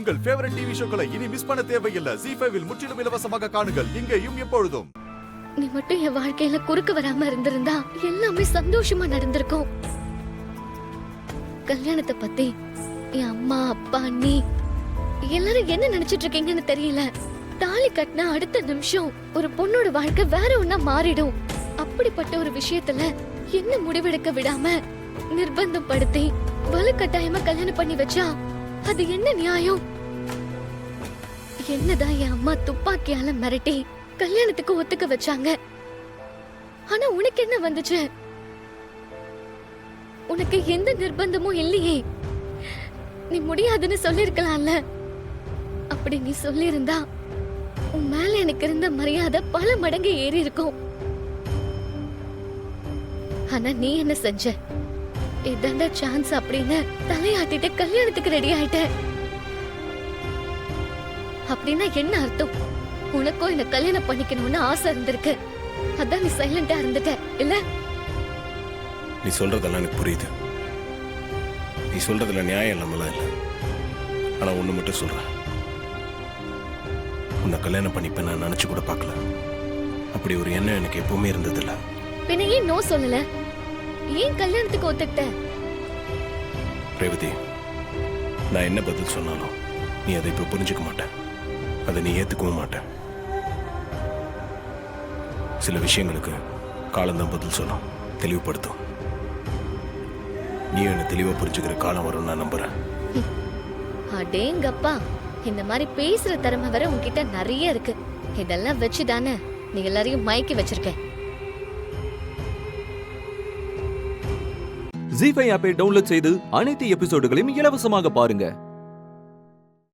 உங்கள் favourite TV ஷோக்களை இனி miss பண்ண தேவையில்லை. ZEE5 இல் முற்றிலும் இலவசமாக காணுங்கள். இங்கேயும் எப்பொழுதும். நீ மட்டும் என் வாழ்க்கையில குறுக்க வராம இருந்திருந்தா எல்லாமே சந்தோஷமா நடந்திருக்கும். கல்யாணத்தை பத்தி என் அம்மா அப்பா அண்ணி எல்லாரும் என்ன நினைச்சிட்டு இருக்கீங்கன்னு தெரியல. தாலி கட்டின அடுத்த நிமிஷம் ஒரு பொண்ணோட வாழ்க்கை வேற ஒண்ணா மாறிடும். அப்படிப்பட்ட ஒரு விஷயத்துல என்ன முடிவெடுக்க விடாம நிர்பந்தம் படுத்தி வலுக்கட்டாயமா கல்யாணம் பண்ணி வச்சா அது என்ன நியாயம்? என்னதான் என் அம்மா துப்பாக்கியால மிரட்டி கல்யாணத்துக்கு ஒத்துக்க வச்சாங்க. ஆனா உனக்கு என்ன வந்துச்சு? உனக்கு எந்த நிர்பந்தமும் இல்லையே. நீ முடியாதுன்னு சொல்லிருக்கலாம்ல. அப்படி நீ சொல்லிருந்தா உன் மேல எனக்கு இருந்த மரியாதை பல மடங்கு ஏறி இருக்கும். ஆனா நீ என்ன செஞ்ச? இதாண்டா சான்ஸ் அப்படின்னு தலையாட்டிட்டு கல்யாணத்துக்கு ரெடி ஆயிட்ட. அப்படின்னா என்ன அர்த்தம்? உனக்கும் என்ன கல்யாணம் பண்ணிக்கணும்னு ஆசை இருந்திருக்கு. அதான் நீ சைலண்டா இருந்துட்ட இல்ல? நீ சொல்றதெல்லாம் எனக்கு புரியுது. நீ சொல்றதுல நியாயம் இல்லாமலாம் இல்ல. ஆனா ஒண்ணு மட்டும் சொல்றேன், உன்னை கல்யாணம் பண்ணிப்ப நான் நினைச்சு கூட பார்க்கல. அப்படி ஒரு எண்ணம் எனக்கு எப்பவுமே இருந்ததில்ல. பின்ன ஏன் நோ சொல்லல? ஏன் கல்யாணத்துக்கு ஒத்துக்கிட்ட? ரேவதி, நான் என்ன பதில் சொன்னாலும் நீ அதை இப்ப புரிஞ்சுக்க மாட்ட. அதை நீ ஏத்துக்கவும் மாட்ட. சில விஷயங்களுக்கு காலம்தான் பதில் சொல்லும், தெளிவுபடுத்தும். நீ என்ன தெளிவா புரிஞ்சுக்கிற காலம் வரும் நான் நம்புறேன். அடேங்கப்பா, இந்த மாதிரி பேசுற திறமை வர உன்கிட்ட நிறைய இருக்கு. இதெல்லாம் வச்சுதானே நீ எல்லாரையும் மயக்கி வச்சிருக்க. ZEE5 ஆப்பை டவுன்லோட் செய்து அனைத்து எபிசோடுகளையும் இலவசமாக பாருங்க.